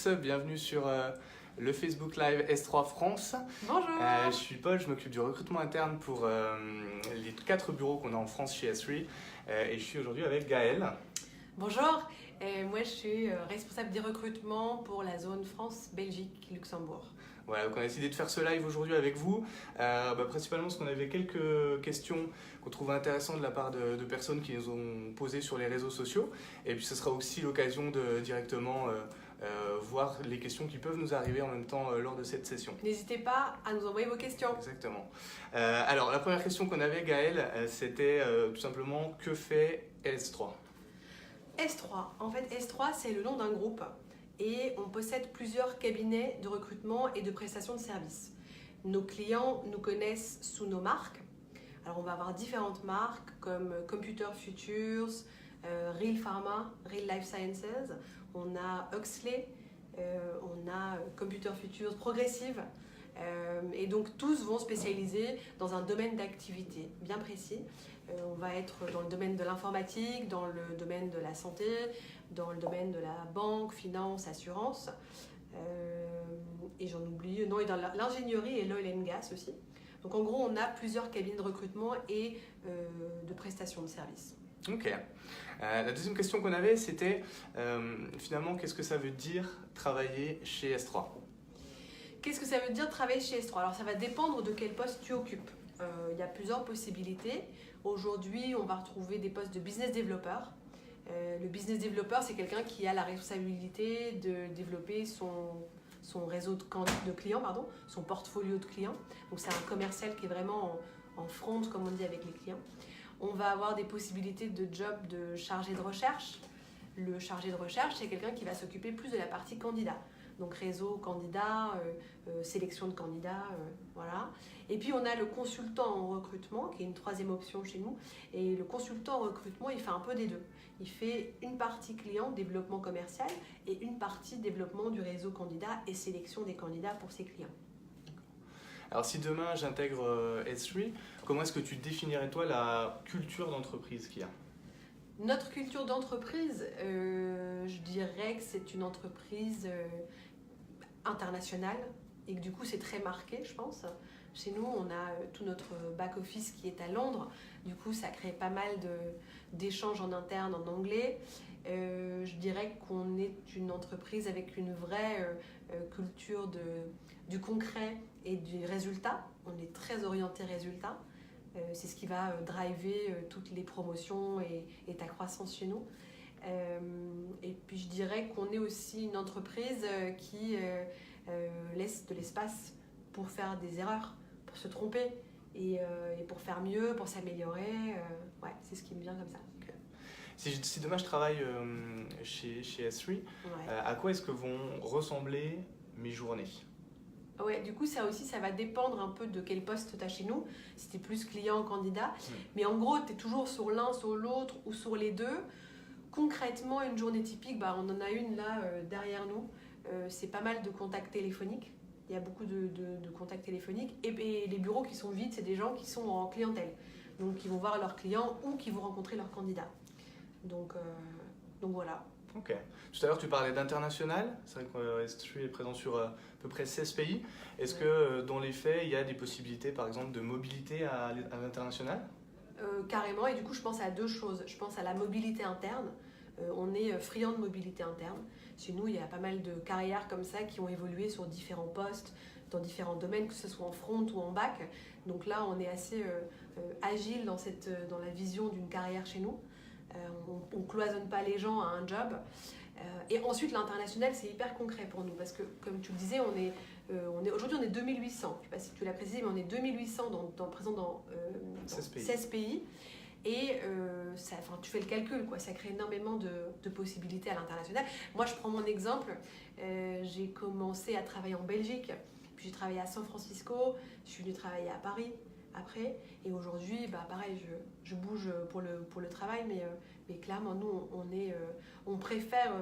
tous, bienvenue sur le Facebook Live S3 France. Bonjour. Je suis Paul, je m'occupe du recrutement interne pour les 4 bureaux qu'on a en France chez S3 et je suis aujourd'hui avec Gaëlle. Bonjour, moi je suis responsable des recrutements pour la zone France, Belgique, Luxembourg. Voilà, donc on a décidé de faire ce live aujourd'hui avec vous, principalement parce qu'on avait quelques questions qu'on trouvait intéressantes de la part de personnes qui nous ont posées sur les réseaux sociaux. Et puis ce sera aussi l'occasion de directement voir les questions qui peuvent nous arriver en même temps lors de cette session. N'hésitez pas à nous envoyer vos questions. Exactement. Alors la première question qu'on avait, Gaëlle, c'était tout simplement que fait S3 ? S3, en fait S3 c'est le nom d'un groupe. Et on possède plusieurs cabinets de recrutement et de prestation de services. Nos clients nous connaissent sous nos marques. Alors on va avoir différentes marques comme Computer Futures, Real Pharma, Real Life Sciences. On a Huxley, on a Computer Futures Progressive. Et donc tous vont spécialiser dans un domaine d'activité bien précis. On va être dans le domaine de l'informatique, dans le domaine de la santé, dans le domaine de la banque, finance, assurance, et j'en oublie, non, et dans l'ingénierie et l'oil and gas aussi. Donc en gros, on a plusieurs cabinets de recrutement et de prestations de services. Ok. La deuxième question qu'on avait, c'était finalement, qu'est-ce que ça veut dire travailler chez S3 ? Qu'est-ce que ça veut dire travailler chez S3 ? Alors ça va dépendre de quel poste tu occupes. Il y a plusieurs possibilités. Aujourd'hui, on va retrouver des postes de business developer. Le business developer, c'est quelqu'un qui a la responsabilité de développer son réseau de clients, son portfolio de clients. Donc c'est un commercial qui est vraiment en front, comme on dit, avec les clients. On va avoir des possibilités de job de chargé de recherche. Le chargé de recherche, c'est quelqu'un qui va s'occuper plus de la partie candidat. Donc réseau candidat, sélection de candidats, voilà. Et puis on a le consultant en recrutement, qui est une troisième option chez nous. Et le consultant en recrutement, il fait un peu des deux. Il fait une partie client, développement commercial, et une partie développement du réseau candidat et sélection des candidats pour ses clients. Alors si demain j'intègre S3, comment est-ce que tu définirais toi la culture d'entreprise qu'il y a ? Notre culture d'entreprise, je dirais que c'est une entreprise internationale et que du coup c'est très marqué, je pense. Chez nous, on a tout notre back-office qui est à Londres. Du coup, ça crée pas mal d'échanges en interne en anglais. Je dirais qu'on est une entreprise avec une vraie culture du concret et du résultat. On est très orienté résultat. C'est ce qui va driver toutes les promotions et ta croissance chez nous. Et puis je dirais qu'on est aussi une entreprise qui laisse de l'espace pour faire des erreurs, pour se tromper et pour faire mieux, pour s'améliorer. Ouais, c'est ce qui me vient comme ça. Okay. Si demain je travaille chez S3, ouais. À quoi est-ce que vont ressembler mes journées ? Ouais, du coup, ça aussi, ça va dépendre un peu de quel poste tu as chez nous. Si tu es plus client, candidat. Mais en gros, tu es toujours sur l'un, sur l'autre ou sur les deux. Concrètement, une journée typique, on en a une là derrière nous. C'est pas mal de contacts téléphoniques. Il y a beaucoup de contacts téléphoniques. Et les bureaux qui sont vides, c'est des gens qui sont en clientèle. Donc, qui vont voir leurs clients ou qui vont rencontrer leurs candidats. Donc voilà. Ok. Tout à l'heure, tu parlais d'international. C'est vrai que S3 est présent sur à peu près 16 pays. Est-ce que dans les faits, il y a des possibilités, par exemple, de mobilité à l'international ? Carrément. Et du coup, je pense à deux choses. Je pense à la mobilité interne. On est friand de mobilité interne. Chez nous, il y a pas mal de carrières comme ça qui ont évolué sur différents postes, dans différents domaines, que ce soit en front ou en back. Donc là, on est assez agile dans la vision d'une carrière chez nous. On ne cloisonne pas les gens à un job. Et ensuite, l'international, c'est hyper concret pour nous parce que, comme tu le disais, aujourd'hui, on est 2800. Je ne sais pas si tu l'as précisé, mais on est 2800 présents dans 16 pays. Et tu fais le calcul, quoi. Ça crée énormément de possibilités à l'international. Moi, je prends mon exemple. J'ai commencé à travailler en Belgique, puis j'ai travaillé à San Francisco, je suis venue travailler à Paris après. Et aujourd'hui, pareil, je bouge pour le travail, mais clairement, nous, on préfère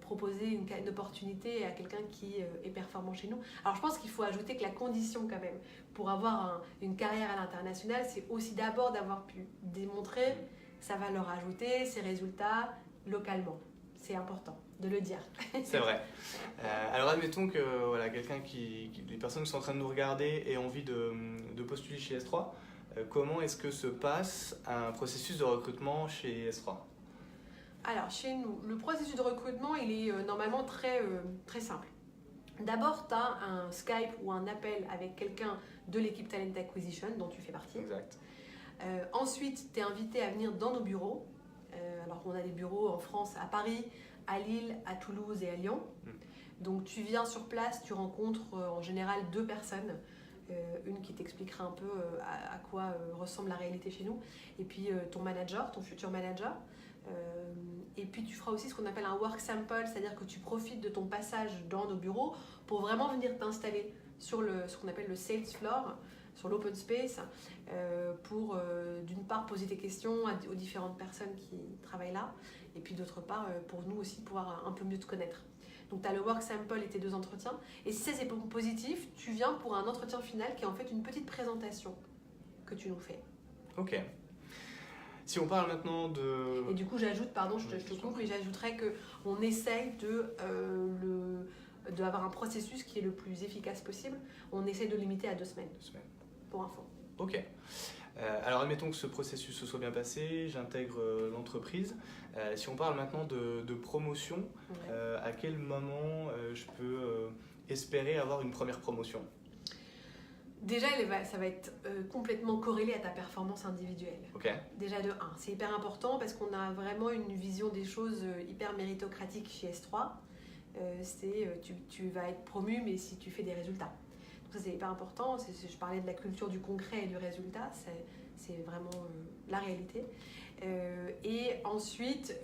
proposer une opportunité à quelqu'un qui est performant chez nous. Alors, je pense qu'il faut ajouter que la condition, quand même, pour avoir une carrière à l'international, c'est aussi d'abord d'avoir pu démontrer sa valeur ajoutée, ses résultats localement. C'est important. de le dire. C'est vrai. Alors admettons que voilà, les personnes qui sont en train de nous regarder aient envie de postuler chez S3. Comment est-ce que se passe un processus de recrutement chez S3? Alors, chez nous, le processus de recrutement, il est normalement très simple. D'abord, tu as un Skype ou un appel avec quelqu'un de l'équipe Talent Acquisition dont tu fais partie. Exact. Ensuite, tu es invité à venir dans nos bureaux. Alors, on a des bureaux en France, à Paris, à Lille, à Toulouse et à Lyon. Donc, tu viens sur place, tu rencontres en général 2 personnes. Une qui t'expliquera un peu à quoi ressemble la réalité chez nous. Et puis, ton manager, ton futur manager. Et puis tu feras aussi ce qu'on appelle un work sample, c'est-à-dire que tu profites de ton passage dans nos bureaux pour vraiment venir t'installer sur ce qu'on appelle le sales floor, sur l'open space, pour d'une part poser tes questions aux différentes personnes qui travaillent là, et puis d'autre part pour nous aussi pouvoir un peu mieux te connaître. Donc tu as le work sample et tes 2 entretiens, et si c'est positif, tu viens pour un entretien final qui est en fait une petite présentation que tu nous fais. Ok. Si on parle maintenant de... Et du coup, j'ajoute, pardon, je te coupe, mais j'ajouterais qu'on essaye d'avoir un processus qui est le plus efficace possible. On essaye de limiter à 2 semaines. 2 semaines. Pour info. Ok. Alors admettons que ce processus se soit bien passé, j'intègre l'entreprise. Si on parle maintenant de promotion, Ouais. à quel moment je peux espérer avoir une première promotion? Déjà, ça va être complètement corrélé à ta performance individuelle. Ok. Déjà de 1. C'est hyper important parce qu'on a vraiment une vision des choses hyper méritocratique chez S3. Tu vas être promu, mais si tu fais des résultats. Donc ça, c'est hyper important. Je parlais de la culture du concret et du résultat. C'est vraiment la réalité. Et ensuite,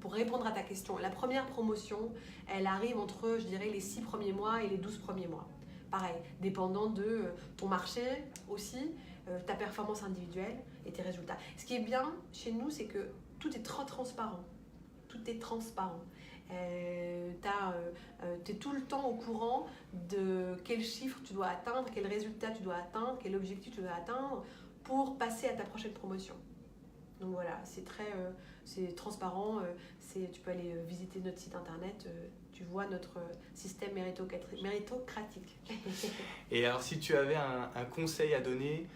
pour répondre à ta question, la première promotion, elle arrive entre, je dirais, les 6 premiers mois et les 12 premiers mois. Pareil, dépendant de ton marché aussi, ta performance individuelle et tes résultats. Ce qui est bien chez nous, c'est que tout est très transparent. Tout est transparent. Tu es tout le temps au courant de quel chiffre tu dois atteindre, quel résultat tu dois atteindre, quel objectif tu dois atteindre pour passer à ta prochaine promotion. Donc voilà, c'est transparent. Tu peux aller visiter notre site internet. Tu vois notre système méritocratique. Et alors si tu avais un conseil à donner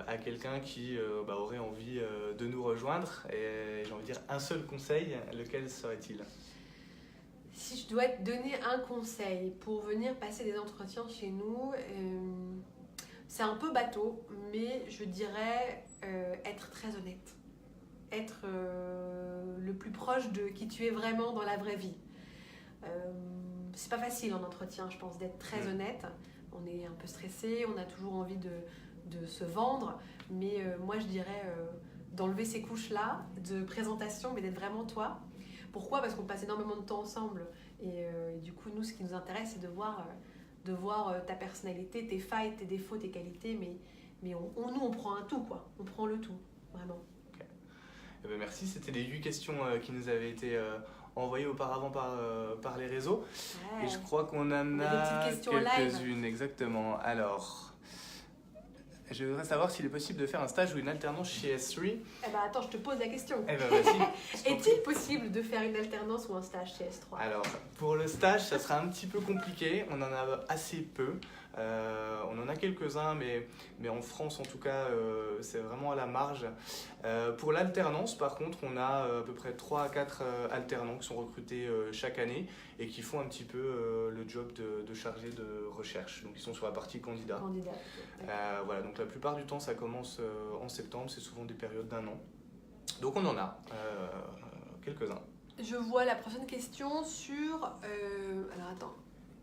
à quelqu'un qui aurait envie de nous rejoindre, et j'ai envie de dire un seul conseil, lequel serait-il? Si je dois te donner un conseil pour venir passer des entretiens chez nous, c'est un peu bateau, mais je dirais être très honnête. Être le plus proche de qui tu es vraiment dans la vraie vie. C'est pas facile en entretien, je pense, d'être très honnête. On est un peu stressé, on a toujours envie de se vendre, mais moi je dirais d'enlever ces couches-là de présentation, mais d'être vraiment toi. Pourquoi? Parce qu'on passe énormément de temps ensemble et du coup, nous, ce qui nous intéresse, c'est de voir ta personnalité, tes failles, tes défauts, tes qualités, mais nous, on prend un tout, quoi. On prend le tout, vraiment. Okay. Eh bien, merci, c'était les 8 questions qui nous avaient été envoyées auparavant par les réseaux. Ouais. Et je crois qu'on en a quelques-unes, exactement. Alors... Je voudrais savoir s'il est possible de faire un stage ou une alternance chez S3. Eh ben attends, je te pose la question. Eh ben vas-y. Est-il possible de faire une alternance ou un stage chez S3? Alors, pour le stage, ça sera un petit peu compliqué. On en a assez peu. On en a quelques-uns, mais en France, en tout cas, c'est vraiment à la marge. Pour l'alternance, par contre, on a à peu près 3 à 4 alternants qui sont recrutés chaque année et qui font un petit peu le job de chargé de recherche. Donc, ils sont sur la partie candidat. Voilà, donc la plupart du temps, ça commence en septembre. C'est souvent des périodes d'1 an. Donc, on en a quelques-uns. Je vois la prochaine question sur... alors, attends.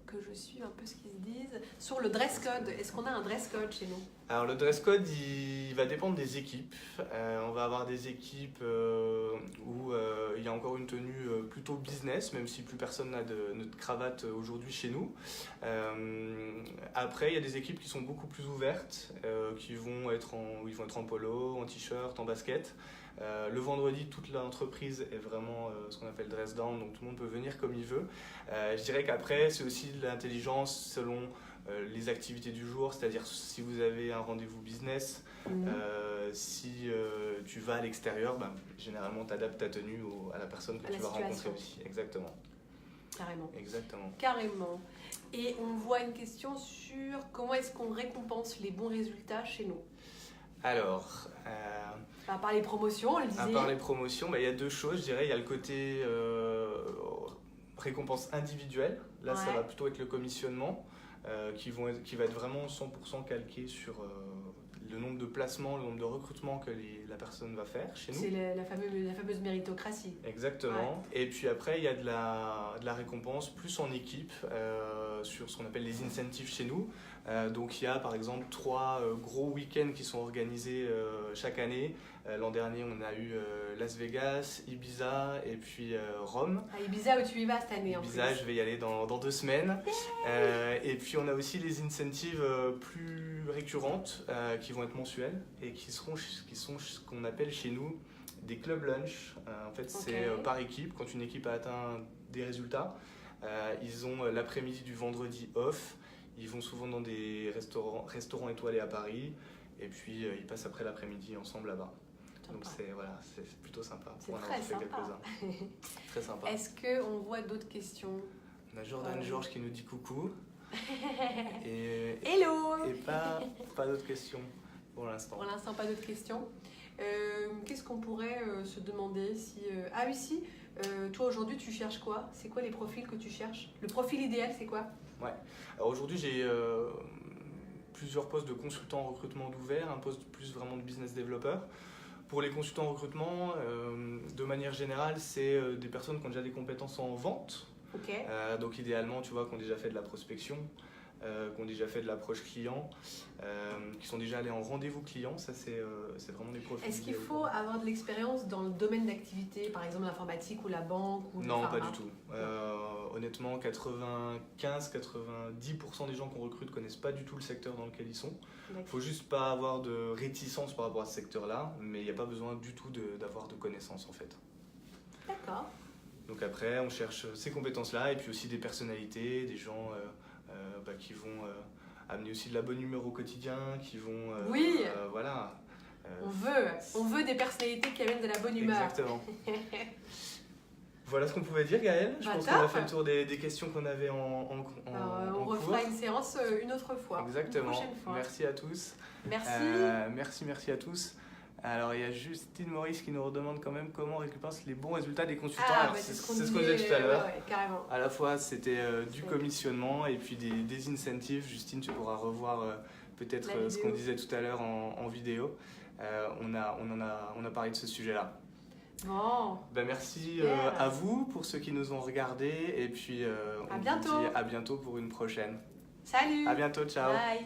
Que je suive un peu ce qu'ils se disent. Sur le dress code, est-ce qu'on a un dress code chez nous? Alors le dress code, il va dépendre des équipes. On va avoir des équipes où il y a encore une tenue plutôt business, même si plus personne n'a de cravate aujourd'hui chez nous. Après, il y a des équipes qui sont beaucoup plus ouvertes, où ils vont être en polo, en t-shirt, en basket. Le vendredi, toute l'entreprise est vraiment ce qu'on appelle dress down, donc tout le monde peut venir comme il veut. Je dirais qu'après, c'est aussi de l'intelligence selon les activités du jour, c'est-à-dire si vous avez un rendez-vous business, si tu vas à l'extérieur, ben, généralement tu adaptes ta tenue à la personne que tu vas rencontrer aussi. Exactement. Carrément. Exactement. Carrément. Et on voit une question sur comment est-ce qu'on récompense les bons résultats chez nous. Alors, à part les promotions, on le disait. À part les promotions, bah, il y a deux choses, je dirais. Il y a le côté récompense individuelle. Là, ça va plutôt être le commissionnement qui va être vraiment 100% calqué sur le nombre de placements, le nombre de recrutements que la personne va faire chez nous. C'est la fameuse méritocratie. Exactement. Ouais. Et puis après, il y a de la récompense plus en équipe sur ce qu'on appelle les incentives chez nous. Donc il y a par exemple 3 gros week-ends qui sont organisés chaque année. L'an dernier, on a eu Las Vegas, Ibiza et puis Rome. À Ibiza, où tu y vas cette année en plus. Ibiza, je vais y aller dans 2 semaines. Et puis on a aussi les incentives plus récurrentes qui vont être mensuelles et qui sont ce qu'on appelle chez nous des club lunch. En fait, c'est par équipe. Quand une équipe a atteint des résultats, ils ont l'après-midi du vendredi off. Ils vont souvent dans des restaurants étoilés à Paris et puis ils passent après l'après-midi ensemble là-bas. Donc c'est plutôt sympa. C'est très sympa. Très sympa. Est-ce qu'on voit d'autres questions? On a Jordan Georges qui nous dit coucou. Hello. Et pas d'autres questions pour l'instant. Pour l'instant, pas d'autres questions. Qu'est-ce qu'on pourrait se demander si... Ah oui, si. Toi aujourd'hui, tu cherches quoi? C'est quoi les profils que tu cherches? Le profil idéal, c'est quoi? Ouais. Alors aujourd'hui, j'ai plusieurs postes de consultant en recrutement d'ouvert, un poste plus vraiment de business developer. Pour les consultants en recrutement, de manière générale, c'est des personnes qui ont déjà des compétences en vente. Okay. Donc idéalement, tu vois, qui ont déjà fait de la prospection, qui ont déjà fait de l'approche client, qui sont déjà allés en rendez-vous client. Ça, c'est vraiment des profils. Est-ce qu'il faut avoir de l'expérience dans le domaine d'activité, par exemple l'informatique ou la banque ou Non, le pharma? pas du tout. Honnêtement, 95-90% des gens qu'on recrute connaissent pas du tout le secteur dans lequel ils sont. Il ne faut juste pas avoir de réticence par rapport à ce secteur-là, mais il n'y a pas besoin du tout d'avoir de connaissances en fait. D'accord. Donc après, on cherche ces compétences-là et puis aussi des personnalités, des gens qui vont amener aussi de la bonne humeur au quotidien, qui vont... oui. Voilà. On veut des personnalités qui amènent de la bonne humeur. Exactement. Voilà ce qu'on pouvait dire, Gaëlle. Je pense qu'on a fait le tour des questions qu'on avait en on refera une séance une autre fois. Exactement. Une prochaine fois. Merci à tous. Merci. Merci à tous. Alors, il y a Justine Maurice qui nous redemande quand même comment on récompense les bons résultats des consultants. Alors, c'est ce qu'on disait tout à l'heure. Carrément. À la fois, c'était du commissionnement et puis des incentives. Justine, tu pourras revoir peut-être ce qu'on disait tout à l'heure en vidéo. On a parlé de ce sujet-là. Bon. Merci à vous pour ceux qui nous ont regardés et puis on vous dit à bientôt pour une prochaine. Salut. À bientôt, ciao. Bye.